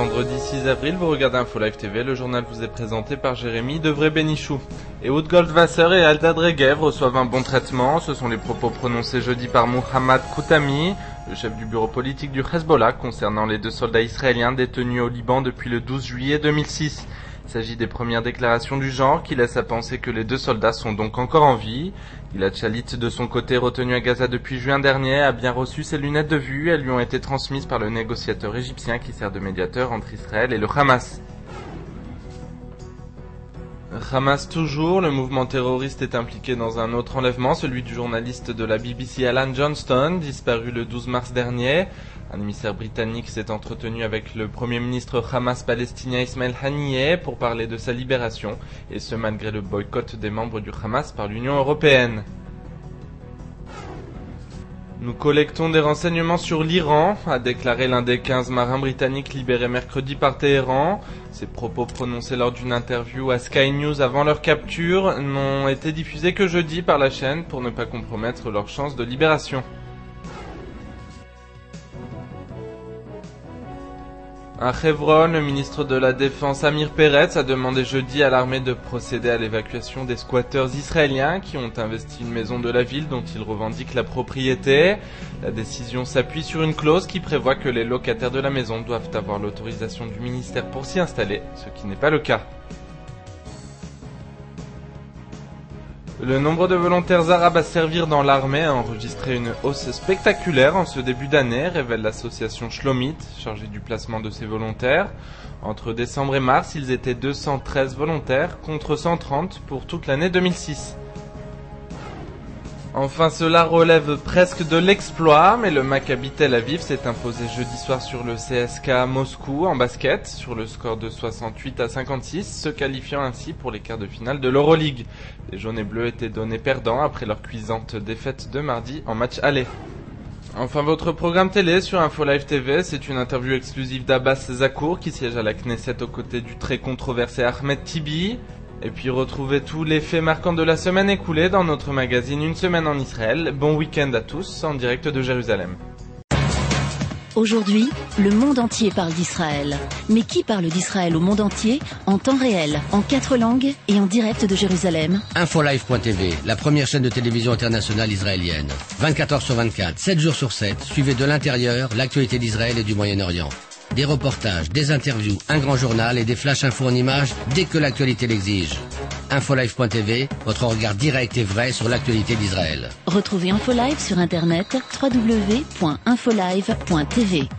vendredi 6 avril, vous regardez Info Live TV, le journal vous est présenté par Jérémy Devray-Bénichou. Ehud Goldwasser et Eldad Regev reçoivent un bon traitement, ce sont les propos prononcés jeudi par Mohammad Koutami, le chef du bureau politique du Hezbollah, concernant les 2 soldats israéliens détenus au Liban depuis le 12 juillet 2006. Il s'agit des premières déclarations du genre qui laissent à penser que les 2 soldats sont donc encore en vie. Gilad Shalit, de son côté, retenu à Gaza depuis juin dernier, a bien reçu ses lunettes de vue. Elles lui ont été transmises par le négociateur égyptien qui sert de médiateur entre Israël et le Hamas. Hamas toujours, le mouvement terroriste est impliqué dans un autre enlèvement, celui du journaliste de la BBC Alan Johnston, disparu le 12 mars dernier. Un émissaire britannique s'est entretenu avec le premier ministre Hamas palestinien Ismaël Haniyeh pour parler de sa libération, et ce malgré le boycott des membres du Hamas par l'Union européenne. Nous collectons des renseignements sur l'Iran, a déclaré l'un des 15 marins britanniques libérés mercredi par Téhéran. Ces propos prononcés lors d'une interview à Sky News avant leur capture n'ont été diffusés que jeudi par la chaîne pour ne pas compromettre leurs chances de libération. À Hebron, le ministre de la Défense Amir Peretz a demandé jeudi à l'armée de procéder à l'évacuation des squatteurs israéliens qui ont investi une maison de la ville dont ils revendiquent la propriété. La décision s'appuie sur une clause qui prévoit que les locataires de la maison doivent avoir l'autorisation du ministère pour s'y installer, ce qui n'est pas le cas. Le nombre de volontaires arabes à servir dans l'armée a enregistré une hausse spectaculaire en ce début d'année, révèle l'association Shlomit, chargée du placement de ces volontaires. Entre décembre et mars, ils étaient 213 volontaires contre 130 pour toute l'année 2006. Enfin, cela relève presque de l'exploit, mais le Maccabi Tel Aviv s'est imposé jeudi soir sur le CSKA Moscou en basket, sur le score de 68-56, se qualifiant ainsi pour les quarts de finale de l'Euroleague. Les jaunes et bleus étaient donnés perdants après leur cuisante défaite de mardi en match aller. Enfin, votre programme télé sur Info Live TV, c'est une interview exclusive d'Abbas Zakour qui siège à la Knesset aux côtés du très controversé Ahmed Tibi. Et puis retrouvez tous les faits marquants de la semaine écoulée dans notre magazine Une semaine en Israël. Bon week-end à tous, en direct de Jérusalem. Aujourd'hui, le monde entier parle d'Israël. Mais qui parle d'Israël au monde entier, en temps réel, en 4 langues et en direct de Jérusalem? Infolive.tv, la première chaîne de télévision internationale israélienne. 24 heures sur 24, 7 jours sur 7, suivez de l'intérieur l'actualité d'Israël et du Moyen-Orient. Des reportages, des interviews, un grand journal et des flash infos en images dès que l'actualité l'exige. Infolive.tv, votre regard direct et vrai sur l'actualité d'Israël. Retrouvez Infolive sur internet www.infolive.tv.